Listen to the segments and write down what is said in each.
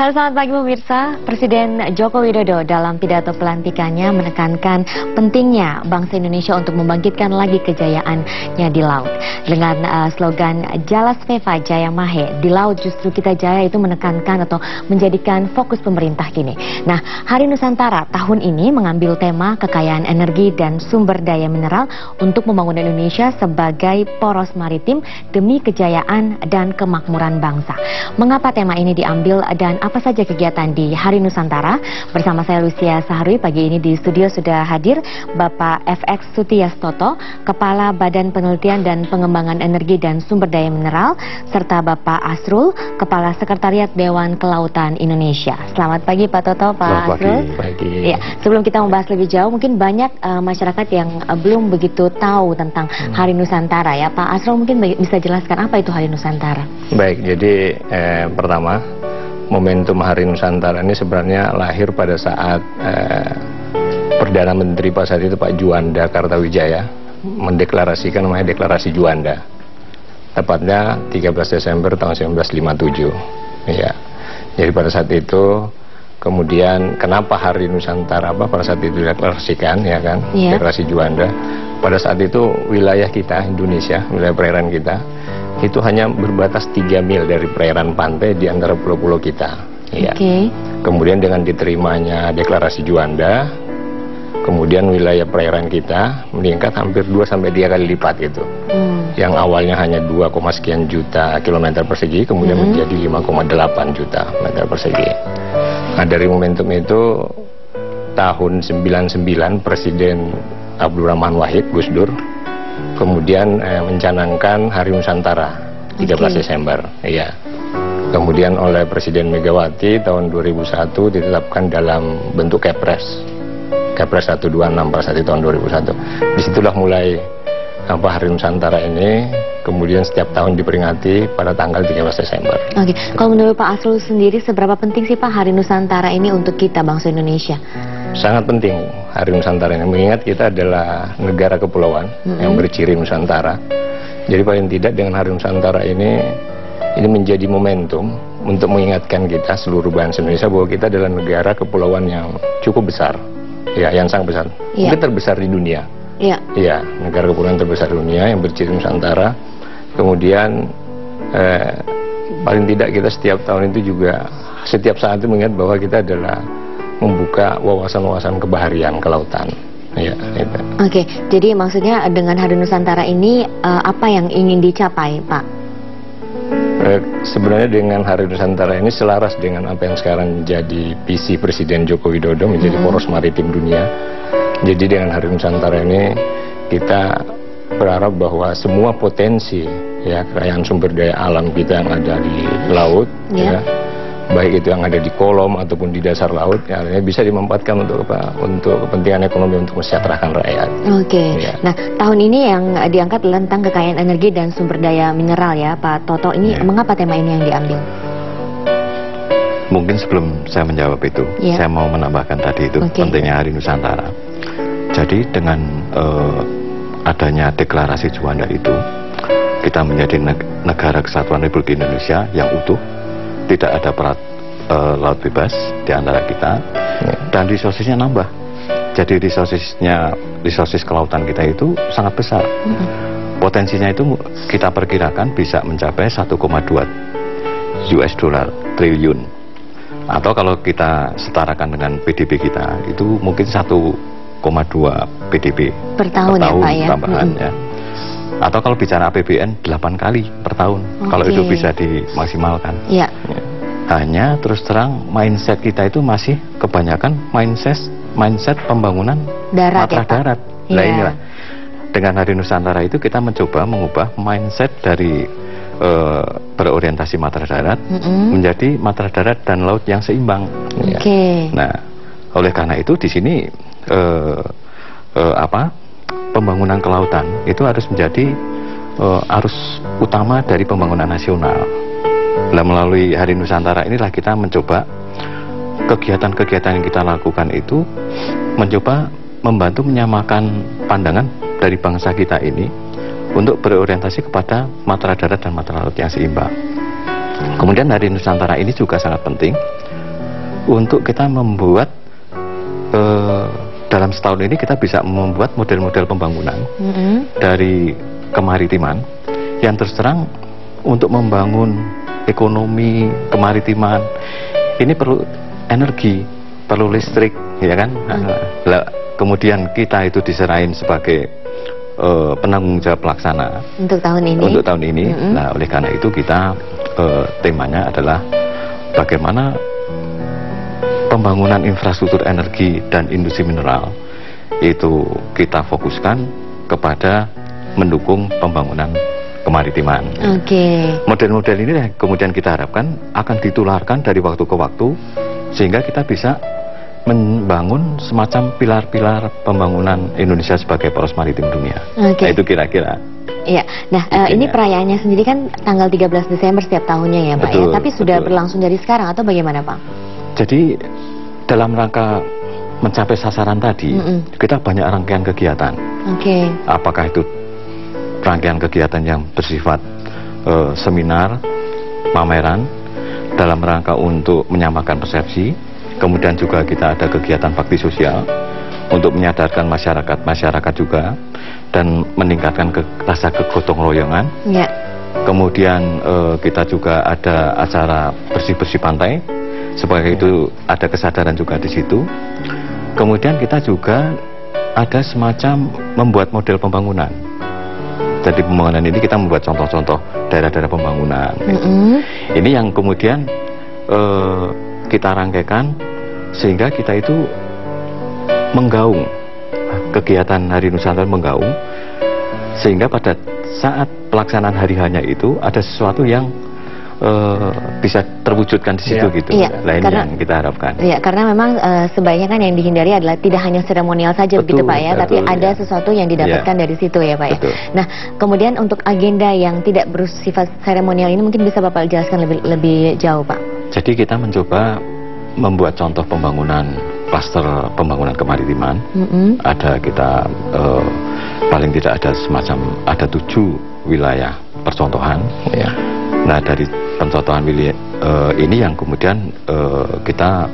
Halo, selamat pagi pemirsa. Presiden Joko Widodo dalam pidato pelantikannya menekankan pentingnya bangsa Indonesia untuk membangkitkan lagi kejayaannya di laut. Dengan slogan Jalas Veva Jaya Mahe, di laut justru kita jaya, itu menekankan atau menjadikan fokus pemerintah kini. Nah, Hari Nusantara tahun ini mengambil tema kekayaan energi dan sumber daya mineral untuk membangun Indonesia sebagai poros maritim demi kejayaan dan kemakmuran bangsa. Mengapa tema ini diambil dan apa saja kegiatan di Hari Nusantara? Bersama saya Lucia Saharwi, pagi ini di studio sudah hadir Bapak FX Sutiastoto, Kepala Badan Penelitian dan Pengembangan Energi dan Sumber Daya Mineral, serta Bapak Asrul, Kepala Sekretariat Dewan Kelautan Indonesia. Selamat pagi Pak Toto, Pak Asrul. Pagi. Ya, sebelum kita membahas lebih jauh, mungkin banyak masyarakat yang belum begitu tahu tentang Hari Nusantara ya. Pak Asrul mungkin bisa jelaskan apa itu Hari Nusantara? Baik, jadi pertama, momentum Hari Nusantara ini sebenarnya lahir pada saat Perdana Menteri pada saat itu Pak Juanda Kartawijaya mendeklarasikan namanya Deklarasi Juanda. Tepatnya 13 Desember tahun 1957. Ya. Jadi pada saat itu kemudian kenapa Hari Nusantara pada saat itu dideklarasikan ya kan? Yeah. Deklarasi Juanda. Pada saat itu wilayah kita Indonesia, wilayah perairan kita itu hanya berbatas 3 mil dari perairan pantai di antara pulau-pulau kita. Ya. Kemudian dengan diterimanya Deklarasi Juanda, kemudian wilayah perairan kita meningkat hampir 2-3 kali lipat gitu. Yang awalnya hanya 2, sekian juta kilometer persegi, kemudian menjadi 5,8 juta meter persegi. Nah, dari momentum itu tahun 99 Presiden Abdurrahman Wahid, Gus Dur, kemudian mencanangkan Hari Nusantara 13 Desember. Iya. Kemudian oleh Presiden Megawati tahun 2001 ditetapkan dalam bentuk Kepres 126 pada saat itu tahun 2001. Disitulah mulai Hari Nusantara ini kemudian setiap tahun diperingati pada tanggal 13 Desember. Oke. Kalau menurut Pak Asrul sendiri, seberapa penting sih Pak Hari Nusantara ini untuk kita bangsa Indonesia? Sangat penting Hari Nusantara ini, mengingat kita adalah negara kepulauan yang berciri Nusantara. Jadi paling tidak dengan Hari Nusantara ini menjadi momentum untuk mengingatkan kita seluruh bangsa Indonesia bahwa kita adalah negara kepulauan yang cukup besar, ya, yang sangat besar, mungkin terbesar di dunia. Iya, negara kepulauan terbesar di dunia yang berciri Nusantara. Kemudian paling tidak kita setiap tahun itu juga setiap saat itu mengingat bahwa kita adalah membuka wawasan-wawasan kebaharian kelautan. Ya, itu. Oke, jadi maksudnya dengan Hari Nusantara ini apa yang ingin dicapai, Pak? Sebenarnya dengan Hari Nusantara ini selaras dengan apa yang sekarang jadi visi Presiden Joko Widodo menjadi poros maritim dunia. Jadi dengan Hari Nusantara ini kita berharap bahwa semua potensi ya kekayaan sumber daya alam kita yang ada di laut, ya, baik itu yang ada di kolom ataupun di dasar laut, ya, bisa dimanfaatkan untuk apa? Untuk kepentingan ekonomi, untuk mensejahterakan rakyat. Ya. Nah, tahun ini yang diangkat tentang kekayaan energi dan sumber daya mineral ya, Pak Toto. Ini mengapa tema ini yang diambil? Mungkin sebelum saya menjawab itu, saya mau menambahkan tadi itu pentingnya Hari Nusantara. Jadi dengan adanya Deklarasi Juanda itu, kita menjadi negara kesatuan Republik Indonesia yang utuh. Tidak ada laut bebas di antara kita, dan resourcesnya nambah. Jadi resources kelautan kita itu sangat besar. Potensinya itu kita perkirakan bisa mencapai 1,2 US dollar triliun. Atau kalau kita setarakan dengan PDB kita, itu mungkin 1,2 PDB per tahun ya Pak ya? Tambahan ya. Atau kalau bicara APBN 8 kali per tahun, kalau itu bisa dimaksimalkan. Hanya terus terang mindset kita itu masih kebanyakan mindset pembangunan matra darat. Nah inilah, dengan Hari Nusantara itu kita mencoba mengubah mindset dari berorientasi matra darat menjadi matra darat dan laut yang seimbang. Nah, oleh karena itu di sini pembangunan kelautan itu harus menjadi arus utama dari pembangunan nasional. Nah, melalui Hari Nusantara inilah kita mencoba kegiatan-kegiatan yang kita lakukan itu mencoba membantu menyamakan pandangan dari bangsa kita ini untuk berorientasi kepada matra darat dan matra laut yang seimbang. Kemudian Hari Nusantara ini juga sangat penting untuk kita membuat dalam setahun ini kita bisa membuat model-model pembangunan dari kemaritiman yang terus terang untuk membangun ekonomi kemaritiman ini perlu energi, perlu listrik, ya kan? Kemudian kita itu diserahin sebagai penanggung jawab pelaksana untuk tahun ini. Untuk tahun ini. Nah, oleh karena itu kita temanya adalah bagaimana pembangunan infrastruktur energi dan industri mineral itu kita fokuskan kepada mendukung pembangunan kemaritiman. Model-model ini kemudian kita harapkan akan ditularkan dari waktu ke waktu sehingga kita bisa membangun semacam pilar-pilar pembangunan Indonesia sebagai poros maritim dunia. Nah, itu kira-kira. Iya. Nah, ini perayaannya sendiri kan tanggal 13 Desember setiap tahunnya ya, Pak ya. Tapi sudah berlangsung dari sekarang atau bagaimana, Pak? Jadi dalam rangka mencapai sasaran tadi, kita banyak rangkaian kegiatan. Apakah itu rangkaian kegiatan yang bersifat seminar, pameran, dalam rangka untuk menyamakan persepsi. Kemudian juga kita ada kegiatan bakti sosial untuk menyadarkan masyarakat juga dan meningkatkan rasa kegotong royongan. Kemudian kita juga ada acara bersih-bersih pantai. Sebagai itu ada kesadaran juga di situ. Kemudian kita juga ada semacam membuat model pembangunan. Jadi pembangunan ini kita membuat contoh-contoh daerah-daerah pembangunan. Ini yang kemudian kita rangkaikan sehingga kita itu menggaung kegiatan Hari Nusantara, menggaung sehingga pada saat pelaksanaan hari hanya itu ada sesuatu yang bisa terwujudkan di situ gitu. Nah, ini yang kita harapkan. Iya, karena memang sebaiknya kan yang dihindari adalah tidak hanya seremonial saja begitu Pak ya, tapi ada sesuatu yang didapatkan dari situ ya Pak ya. Nah, kemudian untuk agenda yang tidak bersifat seremonial ini mungkin bisa Bapak jelaskan lebih jauh Pak. Jadi kita mencoba membuat contoh pembangunan klaster pembangunan kemaritiman. Ada kita paling tidak ada semacam ada 7 wilayah percontohan. Nah, dari pencontohan wilayah ini yang kemudian kita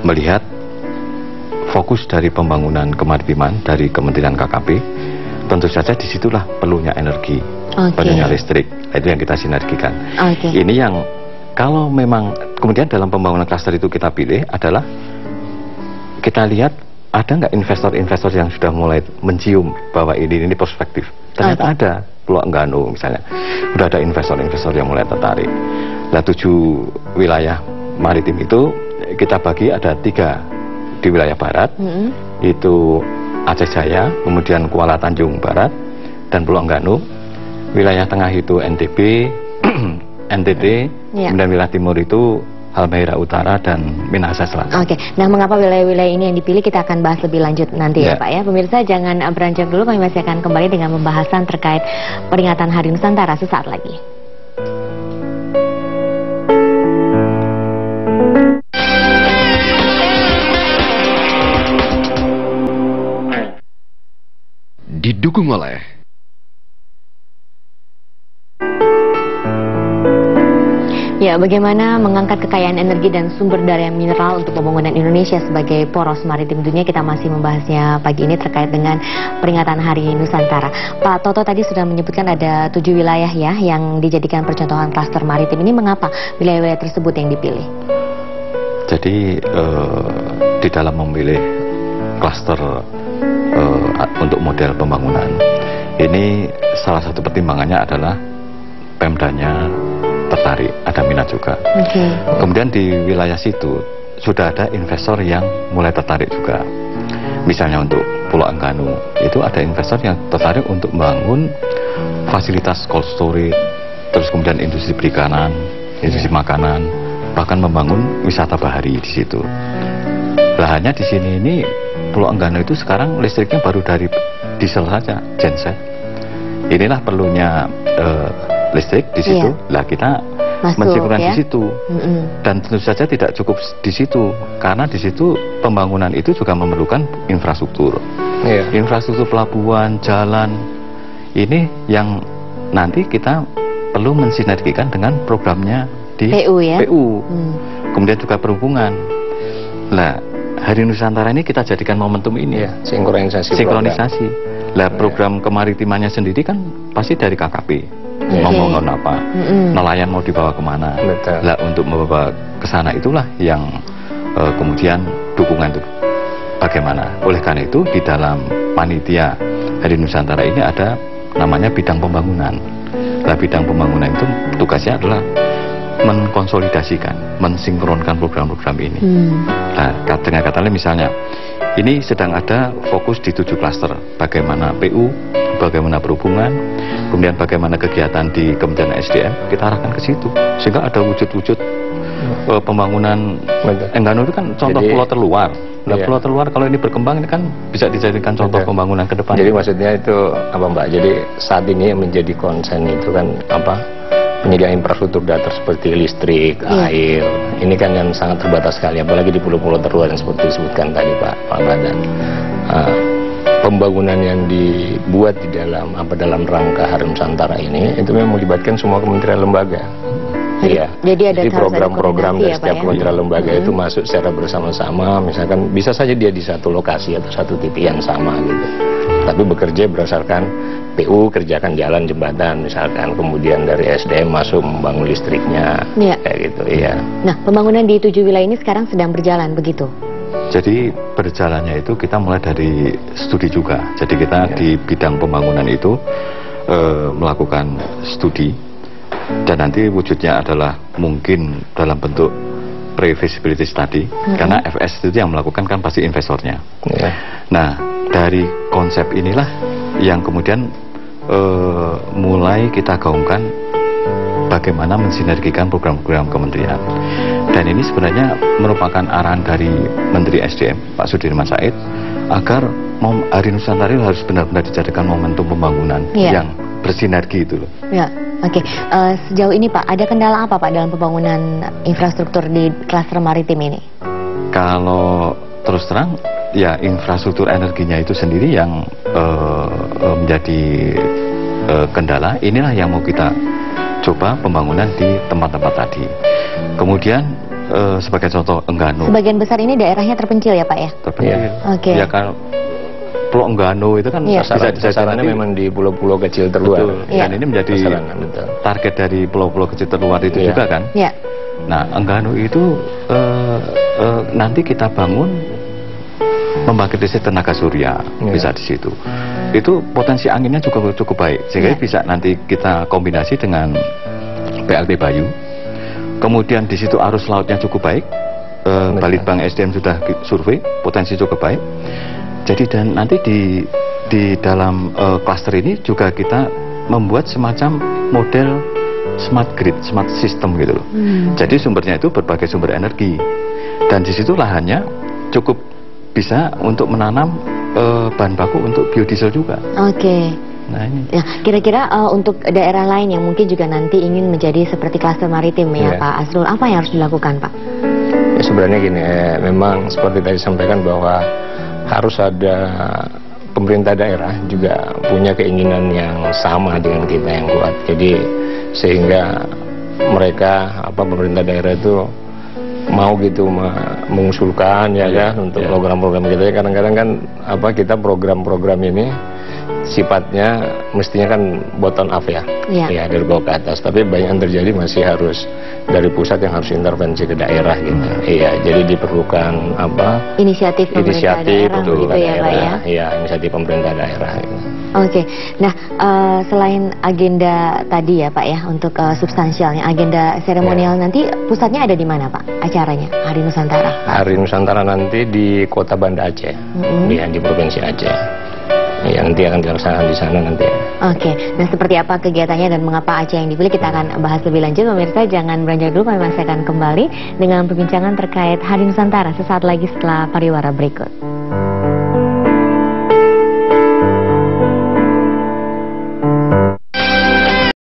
melihat fokus dari pembangunan kemaritiman dari Kementerian KKP. Tentu saja disitulah perlunya energi, perlunya listrik. Itu yang kita sinergikan. Ini yang kalau memang kemudian dalam pembangunan klaster itu kita pilih adalah kita lihat ada nggak investor-investor yang sudah mulai mencium bahwa ini perspektif. Ternyata ada. Pulau Enggano misalnya, sudah ada investor-investor yang mulai tertarik. Nah, 7 wilayah maritim itu kita bagi ada 3 di wilayah barat, itu Aceh Jaya, kemudian Kuala Tanjung Barat, dan Pulau Enggano. Wilayah tengah itu NTB, NTT, kemudian wilayah timur itu Halmahera Utara dan Minahasa Selatan. Nah mengapa wilayah-wilayah ini yang dipilih kita akan bahas lebih lanjut nanti ya Pak ya. Pemirsa jangan beranjak dulu, kami masih akan kembali dengan pembahasan terkait peringatan Hari Nusantara sesaat lagi. Didukung oleh Ya, bagaimana mengangkat kekayaan energi dan sumber daya mineral untuk pembangunan Indonesia sebagai poros maritim dunia, kita masih membahasnya pagi ini terkait dengan peringatan Hari Nusantara. Pak Toto tadi sudah menyebutkan ada 7 wilayah ya yang dijadikan percontohan klaster maritim. Ini mengapa wilayah-wilayah tersebut yang dipilih? Jadi di dalam memilih klaster untuk model pembangunan ini salah satu pertimbangannya adalah Pemdanya tertarik, ada minat juga. Kemudian di wilayah situ sudah ada investor yang mulai tertarik juga. Misalnya untuk Pulau Enggano itu ada investor yang tertarik untuk membangun fasilitas cold storage, terus kemudian industri perikanan, industri makanan, bahkan membangun wisata bahari di situ. Lahannya di sini ini Pulau Enggano itu sekarang listriknya baru dari diesel saja, genset. Inilah perlunya listrik di situ, lah kita mensinkronkan di situ. Dan tentu saja tidak cukup di situ, karena di situ pembangunan itu juga memerlukan infrastruktur. Infrastruktur pelabuhan, jalan, ini yang nanti kita perlu mensinergikan dengan programnya di PU. Kemudian juga perhubungan. Nah, Hari Nusantara ini kita jadikan momentum ini, sinkronisasi. Lah, program kemaritimannya sendiri kan pasti dari KKP. Ngomong apa, nelayan mau dibawa kemana. Lah, untuk membawa ke sana itulah yang kemudian dukungan itu bagaimana. Oleh karena itu di dalam panitia Hari Nusantara ini ada namanya bidang pembangunan. Nah, bidang pembangunan itu tugasnya adalah mengkonsolidasikan, mensinkronkan program-program ini. Nah, dengan kata lain misalnya, ini sedang ada fokus di 7 klaster. Bagaimana PU, bagaimana perhubungan, kemudian bagaimana kegiatan di Kementerian SDM, kita arahkan ke situ. Sehingga ada wujud-wujud pembangunan. Enggano itu kan contoh pulau terluar. Nah, pulau terluar kalau ini berkembang ini kan bisa dijadikan contoh pembangunan ke depan. Jadi maksudnya itu apa, Mbak? Jadi saat ini yang menjadi konsen itu kan apa? Penyediaan infrastruktur dasar seperti listrik, air, ini kan yang sangat terbatas sekali, apalagi di pulau-pulau terluar yang seperti disebutkan tadi Pak Badan. Pembangunan yang dibuat di dalam rangka Hari Nusantara ini itu memang melibatkan semua kementerian lembaga. Jadi program-program dari setiap kementerian lembaga itu masuk secara bersama-sama. Misalkan bisa saja dia di satu lokasi atau satu titik yang sama gitu, tapi bekerja berdasarkan PU kerjakan jalan jembatan misalkan, kemudian dari SDM masuk membangun listriknya, kayak gitu. Nah, pembangunan di 7 wilayah ini sekarang sedang berjalan begitu. Jadi berjalannya itu kita mulai dari studi juga. Jadi kita di bidang pembangunan itu melakukan studi, dan nanti wujudnya adalah mungkin dalam bentuk pre-feasibility study, karena FS itu yang melakukan kan pasti investornya. Nah, dari konsep inilah yang kemudian mulai kita gaungkan bagaimana mensinergikan program-program kementerian. Dan ini sebenarnya merupakan arahan dari Menteri SDM Pak Sudirman Said, agar Hari Nusantara harus benar-benar dijadikan momentum pembangunan yang bersinergi itu loh. Sejauh ini Pak, ada kendala apa Pak dalam pembangunan infrastruktur di klaster maritim ini? Kalau terus terang, ya infrastruktur energinya itu sendiri yang menjadi kendala. Inilah yang mau kita coba pembangunan di tempat-tempat tadi. Kemudian sebagai contoh Enggano. Sebagian besar ini daerahnya terpencil ya Pak ya? Terpencil. Ya kan, Pulau Enggano itu kan sasarannya memang di pulau-pulau kecil terluar. Dan ini menjadi target dari pulau-pulau kecil terluar itu juga kan. Nah, Enggano itu nanti kita bangun membangkit listrik tenaga surya, bisa di situ. Itu potensi anginnya juga cukup baik, sehingga bisa nanti kita kombinasi dengan PLT Bayu. Kemudian di situ arus lautnya cukup baik, Balitbang SDM sudah survei, potensi cukup baik. Jadi dan nanti di dalam klaster ini juga kita membuat semacam model smart grid, smart system gitu loh. Jadi sumbernya itu berbagai sumber energi, dan di situ lahannya cukup bisa untuk menanam bahan baku untuk biodiesel juga. Nah, ini. Kira-kira untuk daerah lain yang mungkin juga nanti ingin menjadi seperti klaster maritim ya Pak Asrul, apa yang harus dilakukan Pak? Ya sebenarnya gini, memang seperti tadi sampaikan bahwa harus ada pemerintah daerah juga punya keinginan yang sama dengan kita yang kuat. Jadi sehingga mereka pemerintah daerah itu mau gitu mengusulkan kan untuk program-program kita. Kadang-kadang kan kita program-program ini sifatnya mestinya kan bottom up ya dari bawah ke atas, tapi banyak yang terjadi masih harus dari pusat yang harus intervensi ke daerah gitu. Jadi diperlukan inisiatif pemerintah daerah gitu ya Pak ya. Inisiatif pemerintah daerah gitu. Nah selain agenda tadi ya Pak ya, untuk substansialnya, agenda seremonial nanti pusatnya ada di mana Pak acaranya Hari Nusantara? Hari Nusantara nanti di Kota Banda Aceh, di Provinsi Aceh. Yang nanti akan dilaksanakan di sana nanti. Nah seperti apa kegiatannya dan mengapa Aceh yang dipilih, kita akan bahas lebih lanjut. Pemirsa jangan beranjak dulu, kami masih akan kembali dengan perbincangan terkait Hari Nusantara sesaat lagi setelah pariwara berikut.